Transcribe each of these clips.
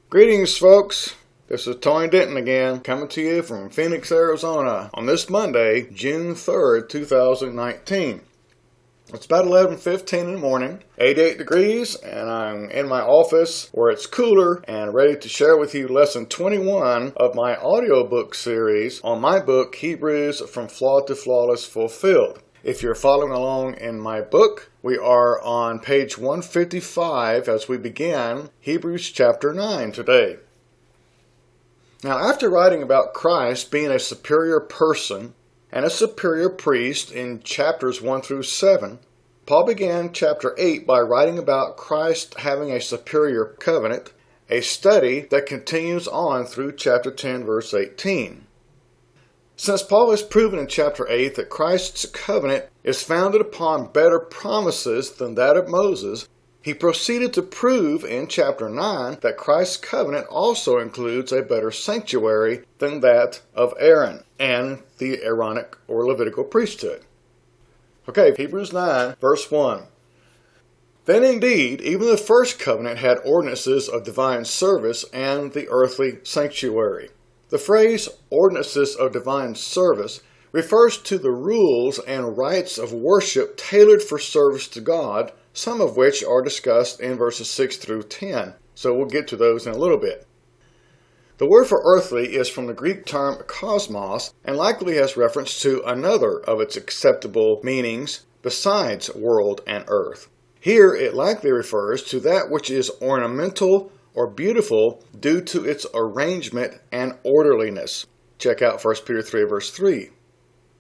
Greetings, folks. This is Tony Denton again, coming to you from Phoenix, Arizona, on this Monday, June 3rd, 2019. It's about 11:15 in the morning, 88 degrees, and I'm in my office where it's cooler and ready to share with you lesson 21 of my audiobook series on my book, Hebrews From Flawed to Flawless Fulfilled. If you're following along in my book, we are on page 155 as we begin Hebrews chapter 9 today. Now, after writing about Christ being a superior person and a superior priest in chapters 1 through 7, Paul began chapter 8 by writing about Christ having a superior covenant, a study that continues on through chapter 10, verse 18. Since Paul has proven in chapter 8 that Christ's covenant is founded upon better promises than that of Moses, he proceeded to prove in chapter 9 that Christ's covenant also includes a better sanctuary than that of Aaron and the Aaronic or Levitical priesthood. Okay, Hebrews 9, verse 1. Then indeed, even the first covenant had ordinances of divine service and the earthly sanctuary. The phrase ordinances of divine service refers to the rules and rites of worship tailored for service to God, some of which are discussed in verses 6 through 10. So we'll get to those in a little bit. The word for earthly is from the Greek term cosmos and likely has reference to another of its acceptable meanings besides world and earth. Here it likely refers to that which is ornamental or beautiful due to its arrangement and orderliness. Check out 1 Peter 3, verse 3.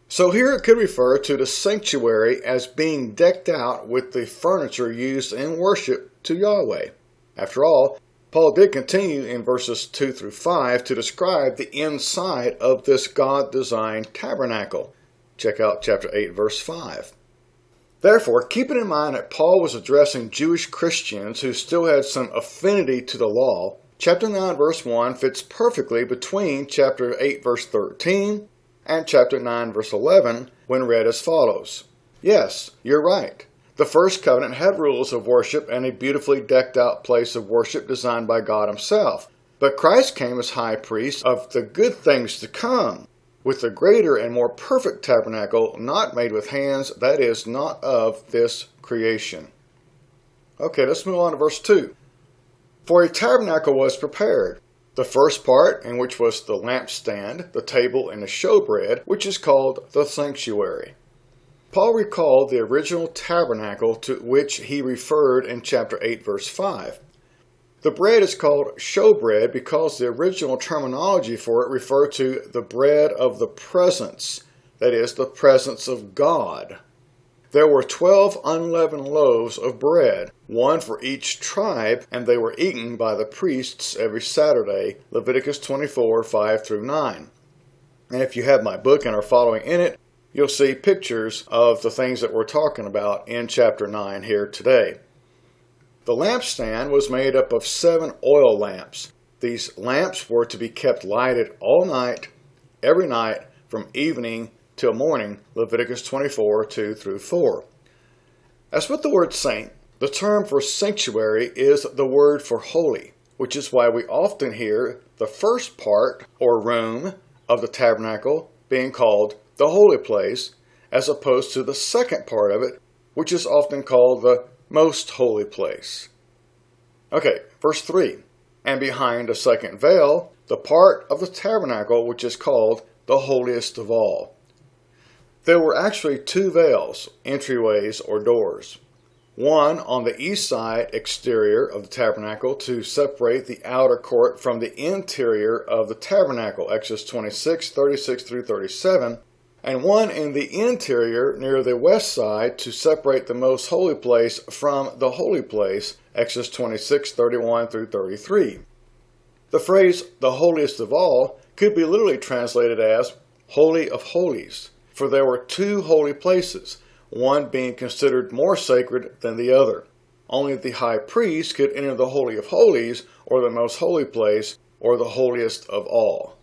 So here it could refer to the sanctuary as being decked out with the furniture used in worship to Yahweh. After all, Paul did continue in verses 2 through 5 to describe the inside of this God-designed tabernacle. Check out chapter 8, verse 5. Therefore, keeping in mind that Paul was addressing Jewish Christians who still had some affinity to the law, chapter 9, verse 1 fits perfectly between chapter 8, verse 13 and chapter 9, verse 11 when read as follows. Yes, you're right. The first covenant had rules of worship and a beautifully decked out place of worship designed by God himself. But Christ came as high priest of the good things to come, with the greater and more perfect tabernacle not made with hands, that is, not of this creation. Okay, let's move on to verse 2. For a tabernacle was prepared. The first part, in which was the lampstand, the table, and the showbread, which is called the sanctuary. Paul recalled the original tabernacle to which he referred in chapter 8, verse 5. The bread is called showbread because the original terminology for it referred to the bread of the presence, that is, the presence of God. There were 12 unleavened loaves of bread, one for each tribe, and they were eaten by the priests every Saturday, Leviticus 24, 5 through 9. And if you have my book and are following in it, you'll see pictures of the things that we're talking about in chapter 9 here today. The lampstand was made up of 7 oil lamps. These lamps were to be kept lighted all night, every night, from evening till morning, Leviticus 24, 2 through 4. As with the word saint, the term for sanctuary is the word for holy, which is why we often hear the first part, or room, of the tabernacle being called the holy place, as opposed to the second part of it, which is often called the most holy place. Okay, verse 3. And behind a second veil, the part of the tabernacle which is called the holiest of all. There were actually 2 veils, entryways or doors. One on the east side exterior of the tabernacle to separate the outer court from the interior of the tabernacle, Exodus 26, 36 through 37, and one in the interior near the west side to separate the most holy place from the holy place, Exodus 26, 31 through 33. The phrase, the holiest of all, could be literally translated as Holy of Holies, for there were 2 holy places, one being considered more sacred than the other. Only the high priest could enter the Holy of Holies, or the most holy place, or the holiest of all.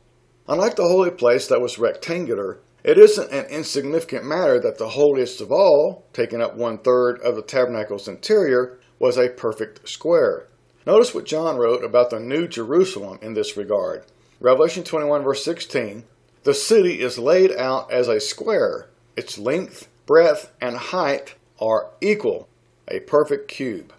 Unlike the holy place that was rectangular, it isn't an insignificant matter that the holiest of all, taking up 1/3 of the tabernacle's interior, was a perfect square. Notice what John wrote about the New Jerusalem in this regard. Revelation 21 verse 16, "The city is laid out as a square. Its length, breadth, and height are equal, a perfect cube."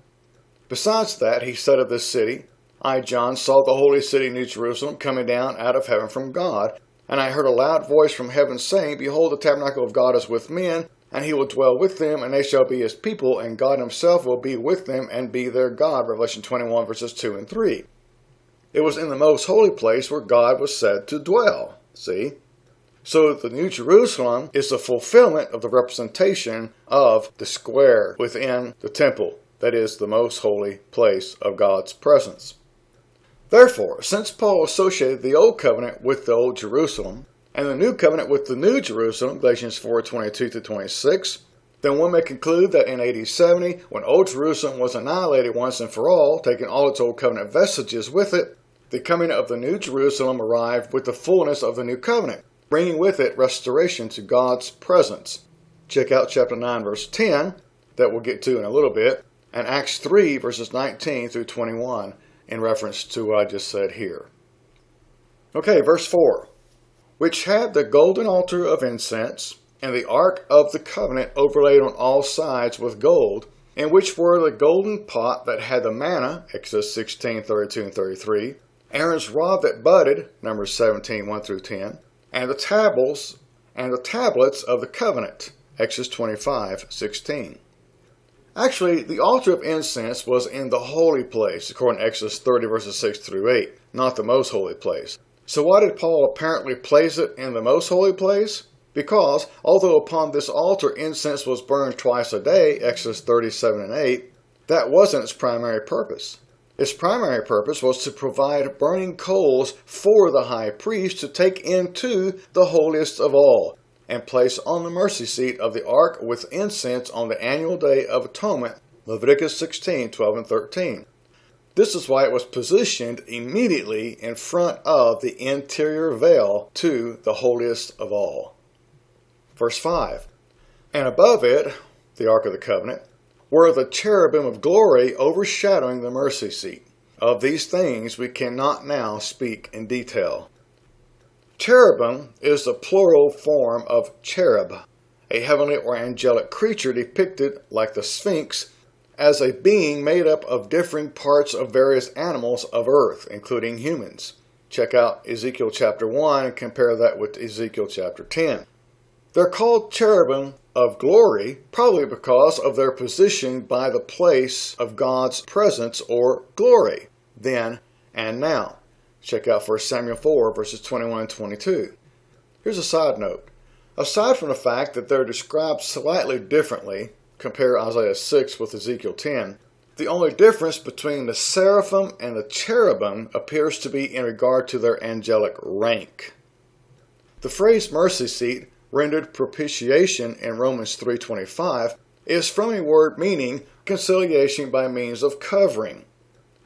Besides that, he said of this city, "I, John, saw the holy city, New Jerusalem, coming down out of heaven from God. And I heard a loud voice from heaven saying, Behold, the tabernacle of God is with men, and he will dwell with them, and they shall be his people, and God himself will be with them and be their God." Revelation 21 verses 2 and 3. It was in the most holy place where God was said to dwell. See? So the New Jerusalem is the fulfillment of the representation of the square within the temple. That is the most holy place of God's presence. Therefore, since Paul associated the Old Covenant with the Old Jerusalem, and the New Covenant with the New Jerusalem, Galatians 4:22-26, then one may conclude that in AD 70, when Old Jerusalem was annihilated once and for all, taking all its Old Covenant vestiges with it, the coming of the New Jerusalem arrived with the fullness of the New Covenant, bringing with it restoration to God's presence. Check out chapter 9 verse 10, that we'll get to in a little bit, and Acts 3 verses 19 through 21 in reference to what I just said here. Okay, verse 4. "Which had the golden altar of incense, and the ark of the covenant overlaid on all sides with gold, in which were the golden pot that had the manna," Exodus 16:32 and 33, "Aaron's rod that budded," Numbers 17, 1 through 10, and the tablets of the covenant, Exodus 25:16. Actually, the altar of incense was in the holy place, according to Exodus 30 verses 6 through 8, not the most holy place. So why did Paul apparently place it in the most holy place? Because, although upon this altar incense was burned twice a day, Exodus 37 and 8, that wasn't its primary purpose. Its primary purpose was to provide burning coals for the high priest to take into the holiest of all, and place on the mercy seat of the ark with incense on the annual day of atonement, Leviticus 16:12 and 13. This is why it was positioned immediately in front of the interior veil to the holiest of all. Verse 5, "And above it," the ark of the covenant, "were the cherubim of glory overshadowing the mercy seat. Of these things we cannot now speak in detail." Cherubim is the plural form of cherub, a heavenly or angelic creature depicted, like the Sphinx, as a being made up of differing parts of various animals of earth, including humans. Check out Ezekiel chapter 1 and compare that with Ezekiel chapter 10. They're called cherubim of glory, probably because of their position by the place of God's presence or glory, then and now. Check out 1 Samuel 4 verses 21 and 22. Here's a side note. Aside from the fact that they're described slightly differently, compare Isaiah 6 with Ezekiel 10, the only difference between the seraphim and the cherubim appears to be in regard to their angelic rank. The phrase mercy seat, rendered propitiation in Romans 3:25, is from a word meaning conciliation by means of covering.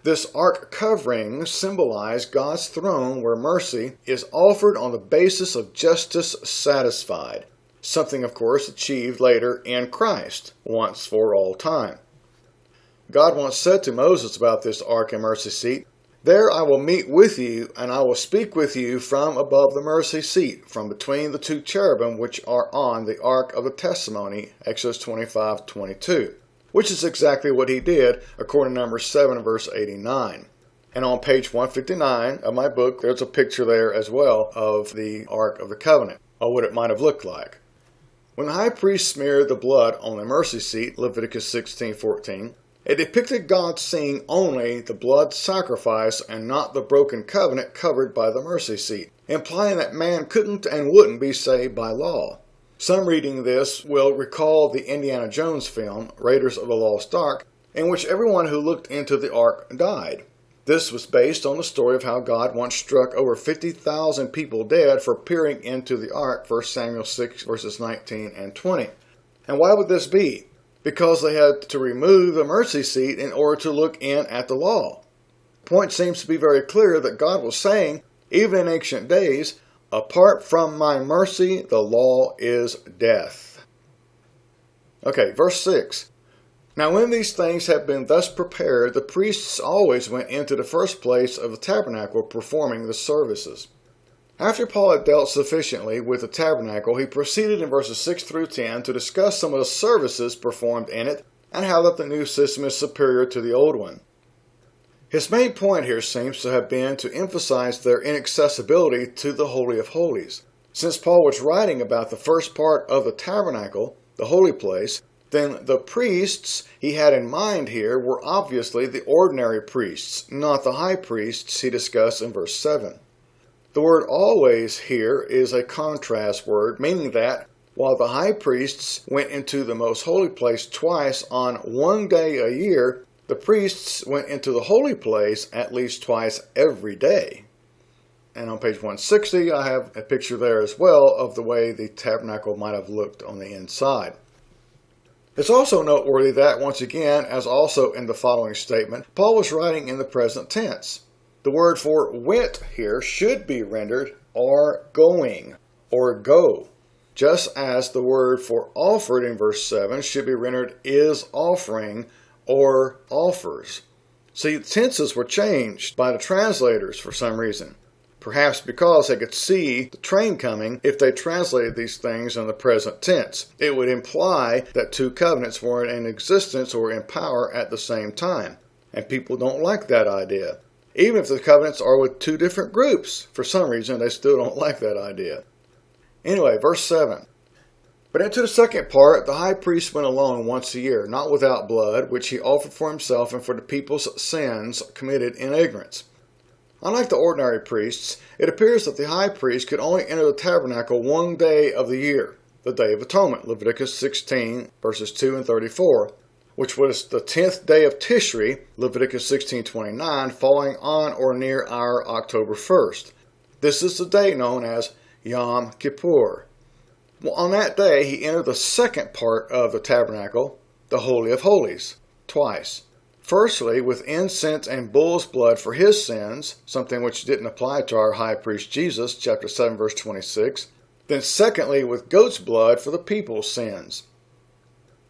This ark covering symbolized God's throne where mercy is offered on the basis of justice satisfied, something of course achieved later in Christ, once for all time. God once said to Moses about this ark and mercy seat, "There I will meet with you, and I will speak with you from above the mercy seat, from between the two cherubim which are on the ark of the testimony," Exodus 25:22. Which is exactly what he did, according to Numbers 7 verse 89. And on page 159 of my book, there's a picture there as well of the Ark of the Covenant, or what it might have looked like. When the high priest smeared the blood on the mercy seat, Leviticus 16:14, it depicted God seeing only the blood sacrifice and not the broken covenant covered by the mercy seat, implying that man couldn't and wouldn't be saved by law. Some reading this will recall the Indiana Jones film, Raiders of the Lost Ark, in which everyone who looked into the ark died. This was based on the story of how God once struck over 50,000 people dead for peering into the ark, 1 Samuel 6 verses 19 and 20. And why would this be? Because they had to remove the mercy seat in order to look in at the law. The point seems to be very clear that God was saying, even in ancient days, "Apart from my mercy, the law is death." Okay, verse 6. Now when these things had been thus prepared, the priests always went into the first place of the tabernacle performing the services. After Paul had dealt sufficiently with the tabernacle, he proceeded in verses 6 through 10 to discuss some of the services performed in it and how that the new system is superior to the old one. His main point here seems to have been to emphasize their inaccessibility to the Holy of Holies. Since Paul was writing about the first part of the tabernacle, the holy place, then the priests he had in mind here were obviously the ordinary priests, not the high priests he discussed in verse 7. The word always here is a contrast word, meaning that while the high priests went into the most holy place twice on one day a year, the priests went into the holy place at least twice every day. And on page 160, I have a picture there as well of the way the tabernacle might have looked on the inside. It's also noteworthy that, once again, as also in the following statement, Paul was writing in the present tense. The word for went here should be rendered are going or go, just as the word for offered in verse 7 should be rendered is offering or offers. See, the tenses were changed by the translators for some reason. Perhaps because they could see the train coming if they translated these things in the present tense. It would imply that two covenants were in existence or in power at the same time. And people don't like that idea. Even if the covenants are with two different groups, for some reason they still don't like that idea. Anyway, verse 7. But into the second part, the high priest went alone once a year, not without blood, which he offered for himself and for the people's sins committed in ignorance. Unlike the ordinary priests, it appears that the high priest could only enter the tabernacle one day of the year, the Day of Atonement, Leviticus 16, verses 2 and 34, which was the 10th day of Tishri, Leviticus 16:29, falling on or near our October 1st. This is the day known as Yom Kippur. Well, on that day, he entered the second part of the tabernacle, the Holy of Holies, twice. Firstly, with incense and bull's blood for his sins, something which didn't apply to our high priest Jesus, chapter 7, verse 26. Then secondly, with goat's blood for the people's sins.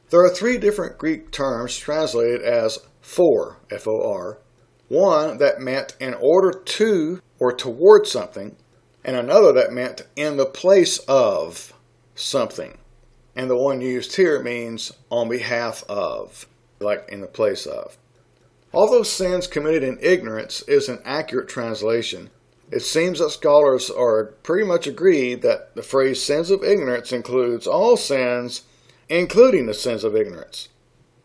There are three different Greek terms translated as for, F-O-R. One that meant in order to or toward something, and another that meant in the place of something. And the one used here means on behalf of, like in the place of. Although sins committed in ignorance is an accurate translation, it seems that scholars are pretty much agreed that the phrase sins of ignorance includes all sins, including the sins of ignorance.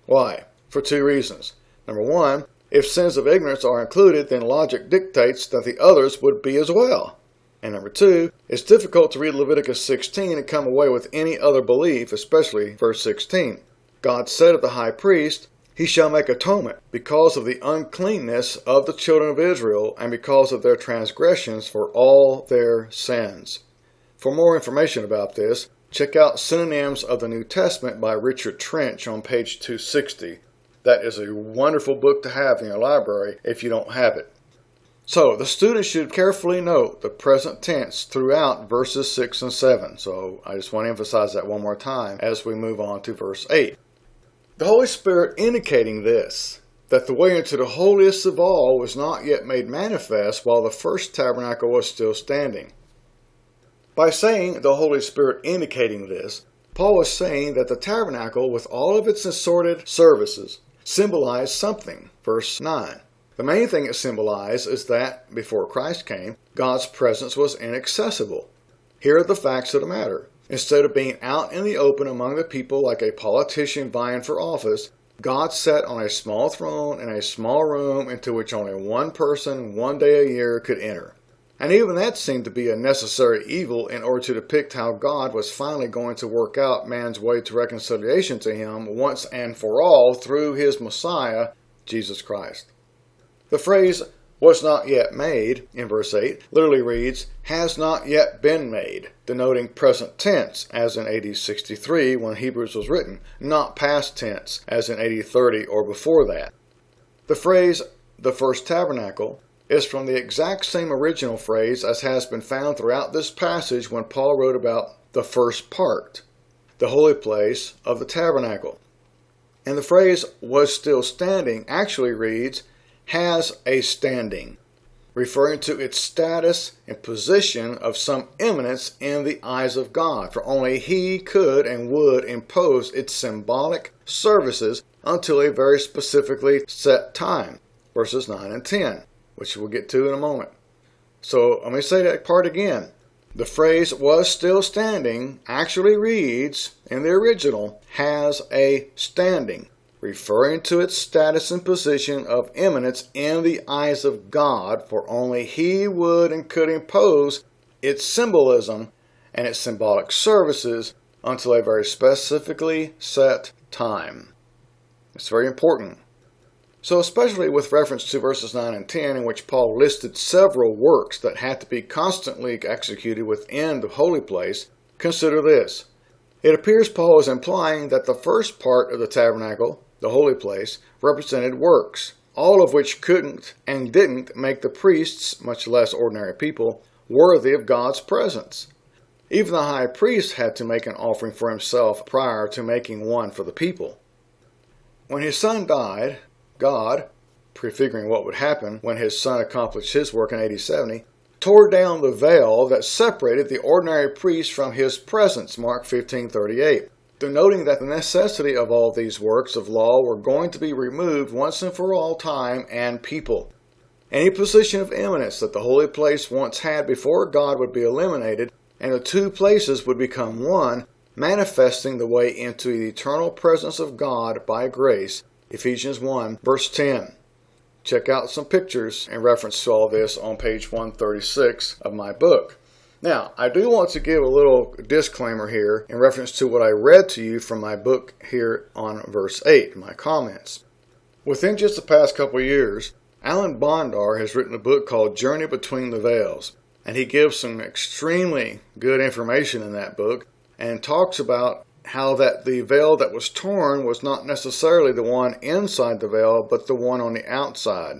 Why? For two reasons. Number one, if sins of ignorance are included, then logic dictates that the others would be as well. And number two, it's difficult to read Leviticus 16 and come away with any other belief, especially verse 16. God said of the high priest, "He shall make atonement because of the uncleanness of the children of Israel and because of their transgressions for all their sins." For more information about this, check out Synonyms of the New Testament by Richard Trench on page 260. That is a wonderful book to have in your library if you don't have it. So, the student should carefully note the present tense throughout verses 6 and 7. So, I just want to emphasize that one more time as we move on to verse 8. The Holy Spirit indicating this, that the way into the holiest of all was not yet made manifest while the first tabernacle was still standing. By saying the Holy Spirit indicating this, Paul was saying that the tabernacle with all of its assorted services symbolized something. Verse 9. The main thing it symbolized is that, before Christ came, God's presence was inaccessible. Here are the facts of the matter. Instead of being out in the open among the people like a politician vying for office, God sat on a small throne in a small room into which only one person, one day a year, could enter. And even that seemed to be a necessary evil in order to depict how God was finally going to work out man's way to reconciliation to him once and for all through his Messiah, Jesus Christ. The phrase, "was not yet made," in verse 8, literally reads, "has not yet been made," denoting present tense, as in AD 63 when Hebrews was written, not past tense, as in AD 30 or before that. The phrase, "the first tabernacle," is from the exact same original phrase as has been found throughout this passage when Paul wrote about the first part, the holy place of the tabernacle. And the phrase was still standing actually reads, has a standing, referring to its status and position of some eminence in the eyes of God, for only He could and would impose its symbolic services until a very specifically set time, verses 9 and 10, which we'll get to in a moment. So let me say that part again. The phrase was still standing actually reads, in the original, has a standing, referring to its status and position of eminence in the eyes of God, for only He would and could impose its symbolism and its symbolic services until a very specifically set time. It's very important. So especially with reference to verses 9 and 10, in which Paul listed several works that had to be constantly executed within the holy place, consider this. It appears Paul is implying that the first part of the tabernacle, the holy place, represented works, all of which couldn't and didn't make the priests, much less ordinary people, worthy of God's presence. Even the high priest had to make an offering for himself prior to making one for the people. When his son died, God, prefiguring what would happen when his son accomplished his work in AD 70, tore down the veil that separated the ordinary priest from his presence, Mark 15:38, denoting that the necessity of all these works of law were going to be removed once and for all time and people. Any position of eminence that the holy place once had before God would be eliminated, and the two places would become one, manifesting the way into the eternal presence of God by grace, Ephesians 1, verse 10. Check out some pictures in reference to all this on page 136 of my book. Now, I do want to give a little disclaimer here in reference to what I read to you from my book here on verse 8, my comments. Within just the past couple of years, Alan Bondar has written a book called Journey Between the Veils, and he gives some extremely good information in that book and talks about how that the veil that was torn was not necessarily the one inside the veil, but the one on the outside.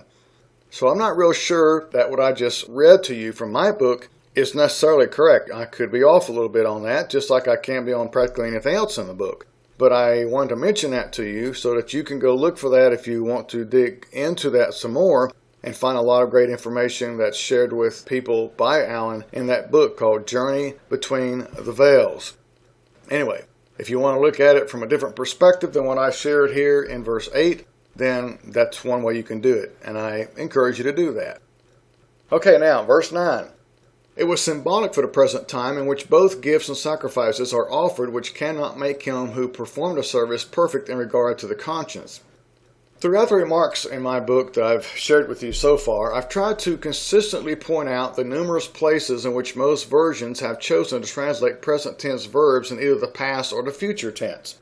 So I'm not real sure that what I just read to you from my book is necessarily correct. I could be off a little bit on that, just like I can be on practically anything else in the book. But I wanted to mention that to you so that you can go look for that if you want to dig into that some more and find a lot of great information that's shared with people by Alan in that book called Journey Between the Veils. Anyway, if you want to look at it from a different perspective than what I shared here in verse 8, then that's one way you can do it, and I encourage you to do that. Okay, now, verse 9. It was symbolic for the present time in which both gifts and sacrifices are offered, which cannot make him who performed a service perfect in regard to the conscience. Throughout the remarks in my book that I've shared with you so far, I've tried to consistently point out the numerous places in which most versions have chosen to translate present tense verbs in either the past or the future tense.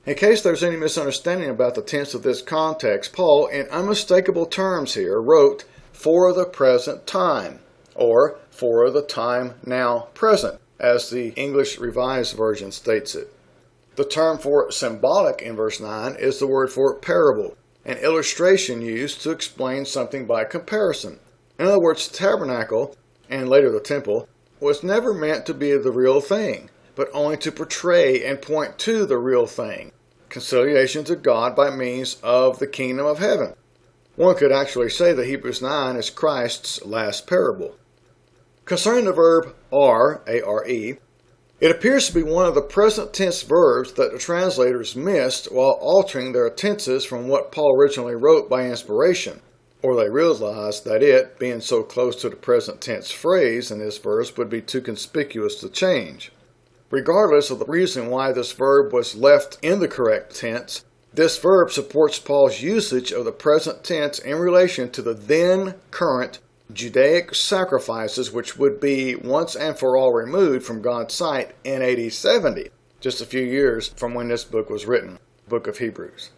In case there's any misunderstanding about the tense of this context, Paul, in unmistakable terms here, wrote, "for the present time," or "for the time now present," as the English Revised Version states it. The term for symbolic in verse 9 is the word for parable, an illustration used to explain something by comparison. In other words, the tabernacle, and later the temple, was never meant to be the real thing, but only to portray and point to the real thing, conciliation to God by means of the kingdom of heaven. One could actually say that Hebrews 9 is Christ's last parable. Concerning the verb are, A-R-E, it appears to be one of the present tense verbs that the translators missed while altering their tenses from what Paul originally wrote by inspiration, or they realized that it, being so close to the present tense phrase in this verse, would be too conspicuous to change. Regardless of the reason why this verb was left in the correct tense, this verb supports Paul's usage of the present tense in relation to the then current Judaic sacrifices, which would be once and for all removed from God's sight in AD 70, just a few years from when this book was written, the book of Hebrews.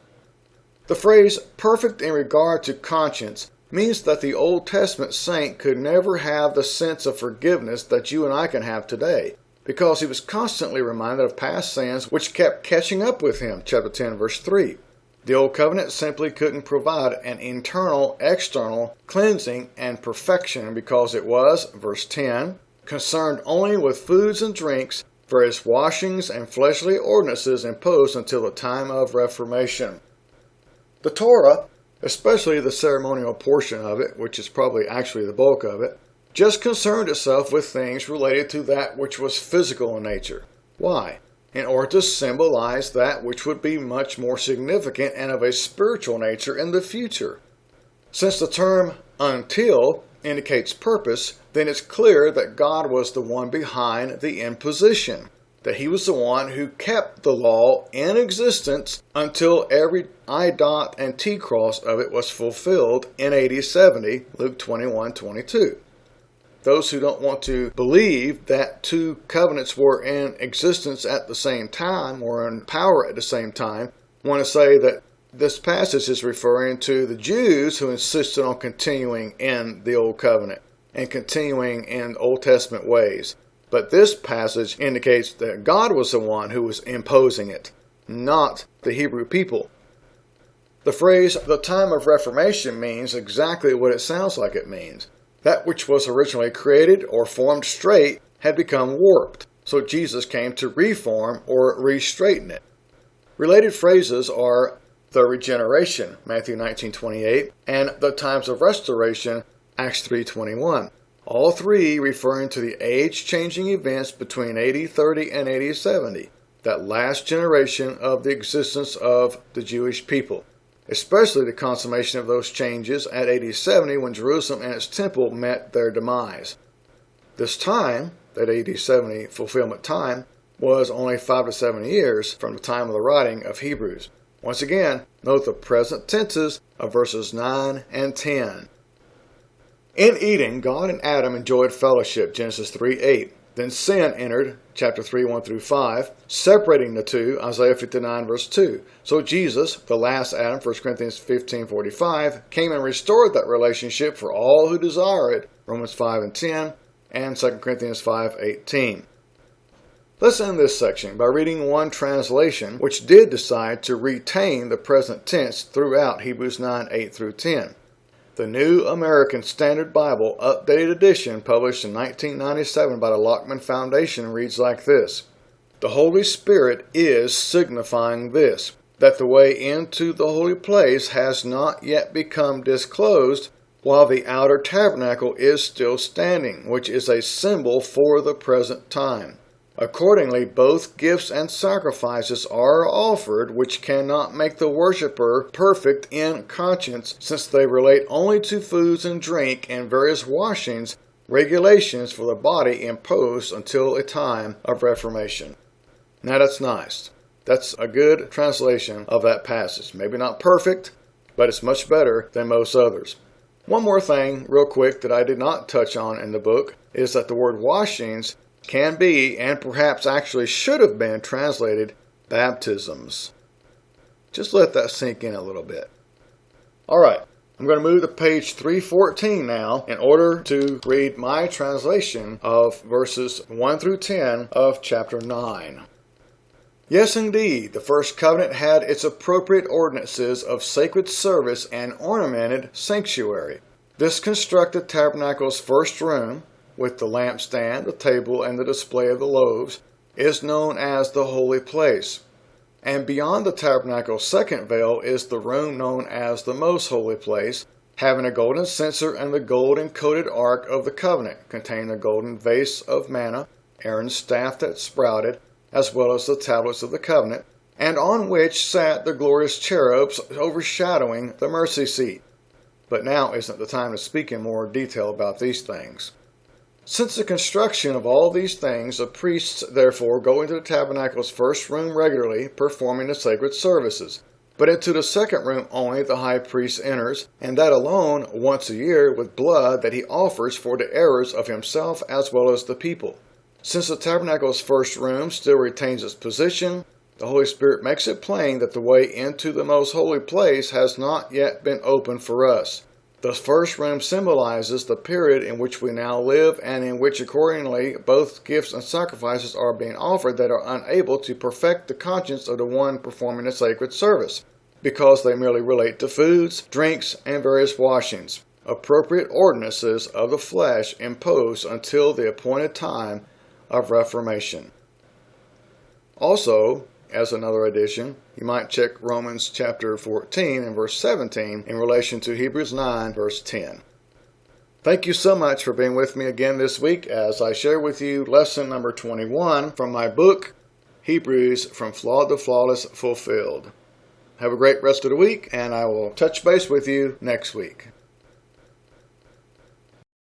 The phrase perfect in regard to conscience means that the Old Testament saint could never have the sense of forgiveness that you and I can have today, because he was constantly reminded of past sins which kept catching up with him, chapter 10, verse 3. The Old Covenant simply couldn't provide an internal, external cleansing and perfection because it was, verse 10, concerned only with foods and drinks various washings and fleshly ordinances imposed until the time of Reformation. The Torah, especially the ceremonial portion of it, which is probably actually the bulk of it, just concerned itself with things related to that which was physical in nature. Why? In order to symbolize that which would be much more significant and of a spiritual nature in the future. Since the term until indicates purpose, then it's clear that God was the one behind the imposition, that he was the one who kept the law in existence until every I dot and T cross of it was fulfilled in AD 70, Luke 21:22. Those who don't want to believe that two covenants were in existence at the same time or in power at the same time want to say that this passage is referring to the Jews who insisted on continuing in the Old Covenant and continuing in Old Testament ways. But this passage indicates that God was the one who was imposing it, not the Hebrew people. The phrase, the time of Reformation, means exactly what it sounds like it means. That which was originally created or formed straight had become warped, so Jesus came to reform or re-straighten it. Related phrases are the regeneration, Matthew 19:28, and the times of restoration, Acts 3:21. All three referring to the age-changing events between AD 30 and AD 70, that last generation of the existence of the Jewish people, especially the consummation of those changes at AD 70 when Jerusalem and its temple met their demise. This time, that AD 70 fulfillment time, was only 5 to 7 years from the time of the writing of Hebrews. Once again, note the present tenses of verses 9 and 10. In Eden, God and Adam enjoyed fellowship, Genesis 3:8. Then sin entered, chapter 3, 1 through 5, separating the two, Isaiah 59, verse 2. So Jesus, the last Adam, 1 Corinthians 15:45, came and restored that relationship for all who desire it, Romans 5 and 10, and 2 Corinthians 5:18. Let's end this section by reading one translation which did decide to retain the present tense throughout Hebrews 9, 8 through 10. The New American Standard Bible Updated Edition, published in 1997 by the Lockman Foundation, reads like this. The Holy Spirit is signifying this, that the way into the holy place has not yet become disclosed, while the outer tabernacle is still standing, which is a symbol for the present time. Accordingly, both gifts and sacrifices are offered, which cannot make the worshiper perfect in conscience, since they relate only to foods and drink and various washings, regulations for the body imposed until a time of Reformation. Now that's nice. That's a good translation of that passage. Maybe not perfect, but it's much better than most others. One more thing, real quick, that I did not touch on in the book is that the word washings can be, and perhaps actually should have been, translated baptisms. Just let that sink in a little bit. Alright, I'm going to move to page 314 now in order to read my translation of verses 1 through 10 of chapter 9. Yes, indeed, the first covenant had its appropriate ordinances of sacred service and ornamented sanctuary. This constructed tabernacle's first room, with the lampstand, the table, and the display of the loaves, is known as the holy place. And beyond the tabernacle's second veil is the room known as the most holy place, having a golden censer and the golden-coated ark of the covenant, containing a golden vase of manna, Aaron's staff that sprouted, as well as the tablets of the covenant, and on which sat the glorious cherubs overshadowing the mercy seat. But now isn't the time to speak in more detail about these things. Since the construction of all these things, the priests therefore go into the tabernacle's first room regularly, performing the sacred services. But into the second room only the high priest enters, and that alone once a year with blood that he offers for the errors of himself as well as the people. Since the tabernacle's first room still retains its position, the Holy Spirit makes it plain that the way into the most holy place has not yet been opened for us. The first room symbolizes the period in which we now live and in which accordingly both gifts and sacrifices are being offered that are unable to perfect the conscience of the one performing the sacred service, because they merely relate to foods, drinks, and various washings, appropriate ordinances of the flesh imposed until the appointed time of Reformation. Also, as another addition, you might check Romans chapter 14 and verse 17 in relation to Hebrews 9 verse 10. Thank you so much for being with me again this week as I share with you lesson number 21 from my book, Hebrews From Flawed to Flawless Fulfilled. Have a great rest of the week, and I will touch base with you next week.